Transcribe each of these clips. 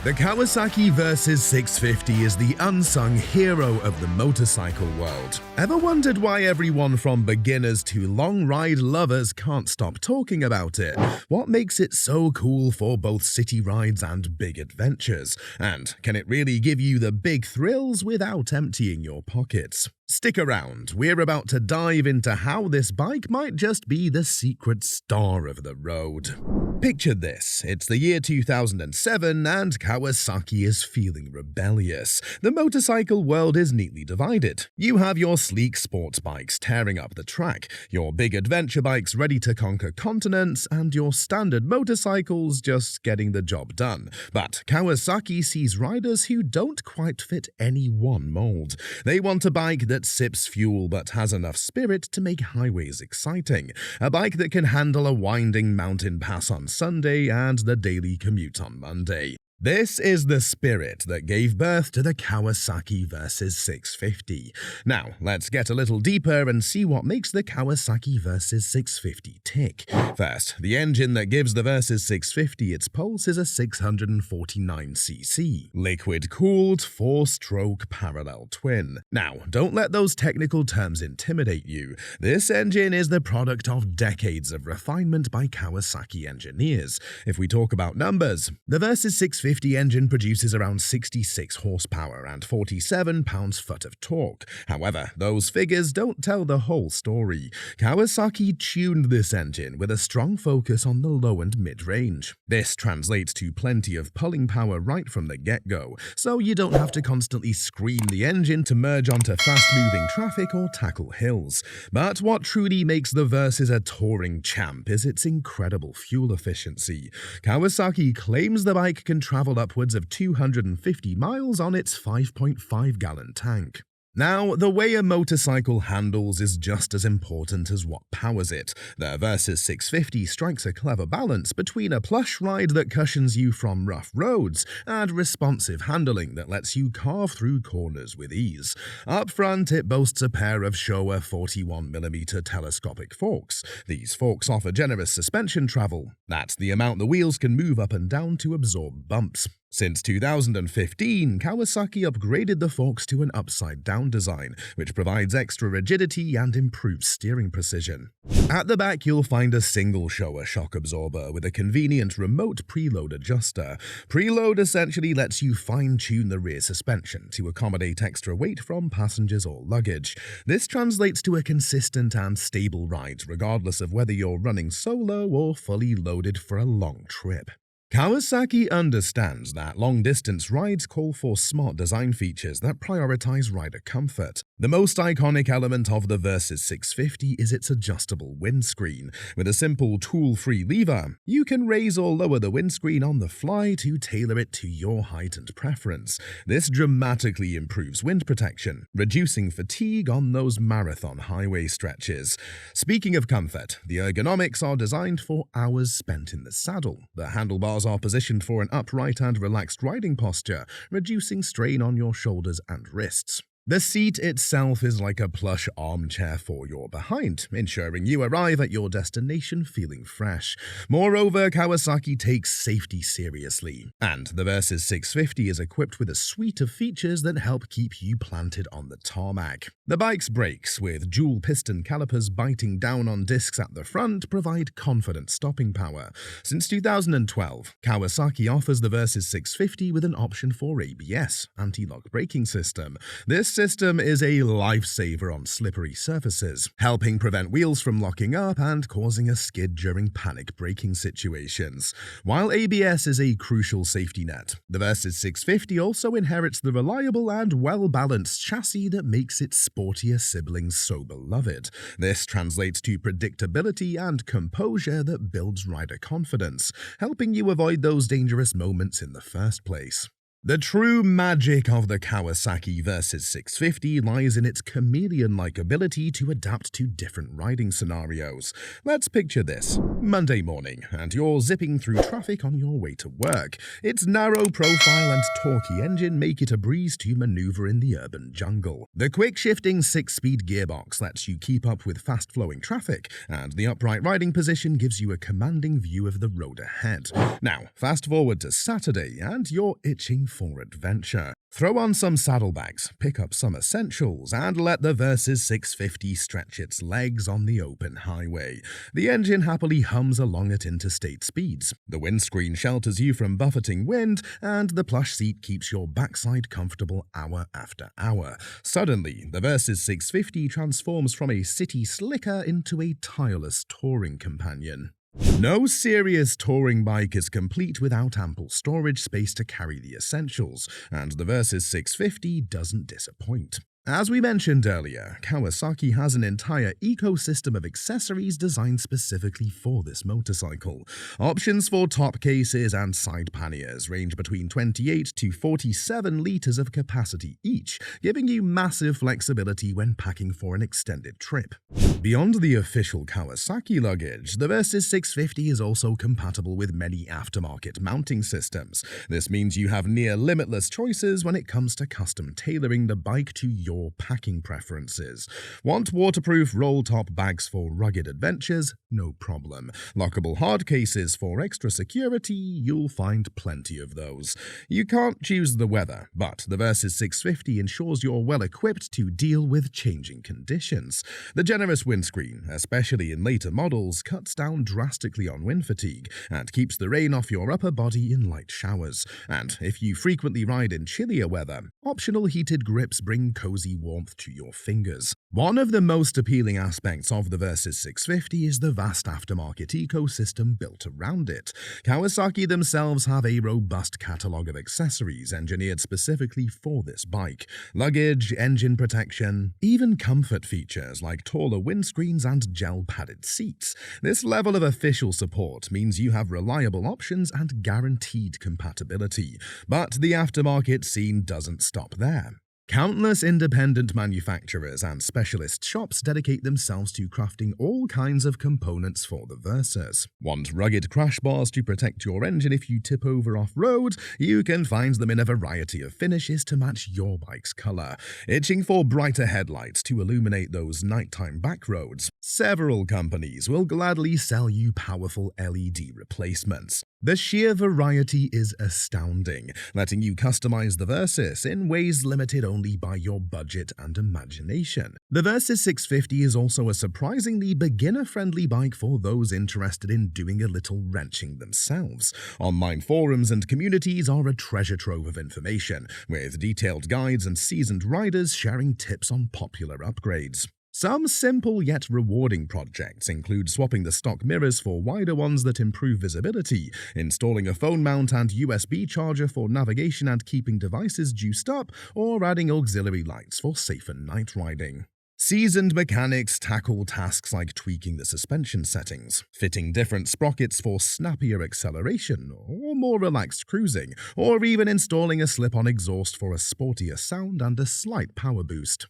The Kawasaki Versys 650 is the unsung hero of the motorcycle world. Ever wondered why everyone from beginners to long ride lovers can't stop talking about it? What makes it so cool for both city rides and big adventures? And can it really give you the big thrills without emptying your pockets? Stick around, we're about to dive into how this bike might just be the secret star of the road. Picture this, it's the year 2007 and Kawasaki is feeling rebellious. The motorcycle world is neatly divided. You have your sleek sports bikes tearing up the track, your big adventure bikes ready to conquer continents, and your standard motorcycles just getting the job done. But Kawasaki sees riders who don't quite fit any one mold. They want a bike that sips fuel but has enough spirit to make highways exciting. A bike that can handle a winding mountain pass on Sunday and the daily commute on Monday. This is the spirit that gave birth to the Kawasaki Versys 650. Now, let's get a little deeper and see what makes the Kawasaki Versys 650 tick. First, the engine that gives the Versys 650 its pulse is a 649cc, liquid-cooled, 4-stroke parallel twin. Now, don't let those technical terms intimidate you. This engine is the product of decades of refinement by Kawasaki engineers. If we talk about numbers, the Versys 650 engine produces around 66 horsepower and 47 pounds-foot of torque. However, those figures don't tell the whole story. Kawasaki tuned this engine with a strong focus on the low and mid-range. This translates to plenty of pulling power right from the get-go, so you don't have to constantly scream the engine to merge onto fast-moving traffic or tackle hills. But what truly makes the Versys a touring champ is its incredible fuel efficiency. Kawasaki claims the bike can travel upwards of 250 miles on its 5.5-gallon tank. Now, the way a motorcycle handles is just as important as what powers it. The Versys 650 strikes a clever balance between a plush ride that cushions you from rough roads and responsive handling that lets you carve through corners with ease. Up front, it boasts a pair of Showa 41mm telescopic forks. These forks offer generous suspension travel. That's the amount the wheels can move up and down to absorb bumps. Since 2015, Kawasaki upgraded the forks to an upside-down design, which provides extra rigidity and improves steering precision. At the back, you'll find a single Showa shock absorber with a convenient remote preload adjuster. Preload essentially lets you fine-tune the rear suspension to accommodate extra weight from passengers or luggage. This translates to a consistent and stable ride, regardless of whether you're running solo or fully loaded for a long trip. Kawasaki understands that long-distance rides call for smart design features that prioritize rider comfort. The most iconic element of the Versys 650 is its adjustable windscreen. With a simple tool-free lever, you can raise or lower the windscreen on the fly to tailor it to your height and preference. This dramatically improves wind protection, reducing fatigue on those marathon highway stretches. Speaking of comfort, the ergonomics are designed for hours spent in the saddle. The handlebars are positioned for an upright and relaxed riding posture, reducing strain on your shoulders and wrists. The seat itself is like a plush armchair for your behind, ensuring you arrive at your destination feeling fresh. Moreover, Kawasaki takes safety seriously, and the Versys 650 is equipped with a suite of features that help keep you planted on the tarmac. The bike's brakes, with dual-piston calipers biting down on discs at the front, provide confident stopping power. Since 2012, Kawasaki offers the Versys 650 with an option for ABS, anti-lock braking system. This system is a lifesaver on slippery surfaces, helping prevent wheels from locking up and causing a skid during panic braking situations. While ABS is a crucial safety net, the Versys 650 also inherits the reliable and well-balanced chassis that makes its sportier siblings so beloved. This translates to predictability and composure that builds rider confidence, helping you avoid those dangerous moments in the first place. The true magic of the Kawasaki Versys 650 lies in its chameleon-like ability to adapt to different riding scenarios. Let's picture this. Monday morning, and you're zipping through traffic on your way to work. Its narrow profile and torquey engine make it a breeze to maneuver in the urban jungle. The quick-shifting 6-speed gearbox lets you keep up with fast-flowing traffic, and the upright riding position gives you a commanding view of the road ahead. Now, fast forward to Saturday, and you're itching for adventure. Throw on some saddlebags, pick up some essentials, and let the Versys 650 stretch its legs on the open highway. The engine happily hums along at interstate speeds. The windscreen shelters you from buffeting wind, and the plush seat keeps your backside comfortable hour after hour. Suddenly, the Versys 650 transforms from a city slicker into a tireless touring companion. No serious touring bike is complete without ample storage space to carry the essentials, and the Versys 650 doesn't disappoint. As we mentioned earlier, Kawasaki has an entire ecosystem of accessories designed specifically for this motorcycle. Options for top cases and side panniers range between 28 to 47 liters of capacity each, giving you massive flexibility when packing for an extended trip. Beyond the official Kawasaki luggage, the Versys 650 is also compatible with many aftermarket mounting systems. This means you have near limitless choices when it comes to custom tailoring the bike to your packing preferences. Want waterproof roll-top bags for rugged adventures? No problem. Lockable hard cases for extra security? You'll find plenty of those. You can't choose the weather, but the Versys 650 ensures you're well equipped to deal with changing conditions. The generous windscreen, especially in later models, cuts down drastically on wind fatigue and keeps the rain off your upper body in light showers. And if you frequently ride in chillier weather, optional heated grips bring cozy warmth to your fingers. One of the most appealing aspects of the Versys 650 is the vast aftermarket ecosystem built around it. Kawasaki themselves have a robust catalog of accessories engineered specifically for this bike. Luggage, engine protection, even comfort features like taller windscreens and gel-padded seats. This level of official support means you have reliable options and guaranteed compatibility. But the aftermarket scene doesn't stop there. Countless independent manufacturers and specialist shops dedicate themselves to crafting all kinds of components for the Versys. Want rugged crash bars to protect your engine if you tip over off-road? You can find them in a variety of finishes to match your bike's color. Itching for brighter headlights to illuminate those nighttime back roads? Several companies will gladly sell you powerful LED replacements. The sheer variety is astounding, letting you customize the Versys in ways limited only by your budget and imagination. The Versys 650 is also a surprisingly beginner-friendly bike for those interested in doing a little wrenching themselves. Online forums and communities are a treasure trove of information, with detailed guides and seasoned riders sharing tips on popular upgrades. Some simple yet rewarding projects include swapping the stock mirrors for wider ones that improve visibility, installing a phone mount and USB charger for navigation and keeping devices juiced up, or adding auxiliary lights for safer night riding. Seasoned mechanics tackle tasks like tweaking the suspension settings, fitting different sprockets for snappier acceleration or more relaxed cruising, or even installing a slip-on exhaust for a sportier sound and a slight power boost.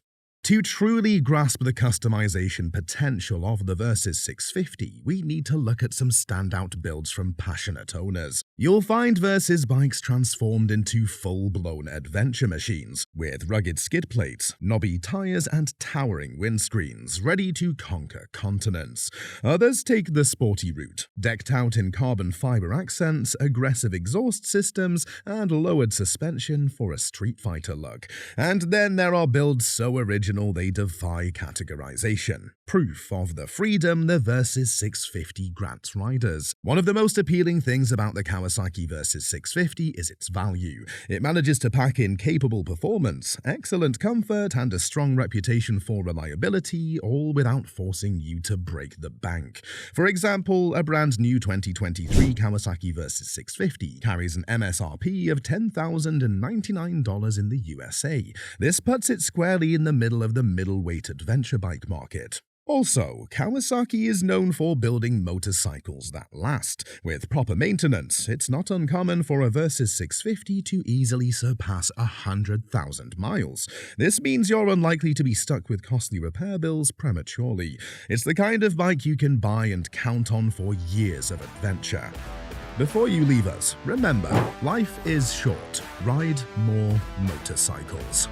To truly grasp the customization potential of the Versys 650, we need to look at some standout builds from passionate owners. You'll find Versys bikes transformed into full-blown adventure machines, with rugged skid plates, knobby tires, and towering windscreens, ready to conquer continents. Others take the sporty route, decked out in carbon fiber accents, aggressive exhaust systems, and lowered suspension for a Street Fighter look. And then there are builds so original they defy categorization. Proof of the freedom the Versys 650 grants riders. One of the most appealing things about the Kawasaki Versys 650 is its value. It manages to pack in capable performance, excellent comfort, and a strong reputation for reliability, all without forcing you to break the bank. For example, a brand new 2023 Kawasaki Versys 650 carries an MSRP of $10,099 in the USA. This puts it squarely in the middle of the middleweight adventure bike market. Also, Kawasaki is known for building motorcycles that last. With proper maintenance, it's not uncommon for a Versys 650 to easily surpass 100,000 miles. This means you're unlikely to be stuck with costly repair bills prematurely. It's the kind of bike you can buy and count on for years of adventure. Before you leave us, remember, life is short. Ride more motorcycles.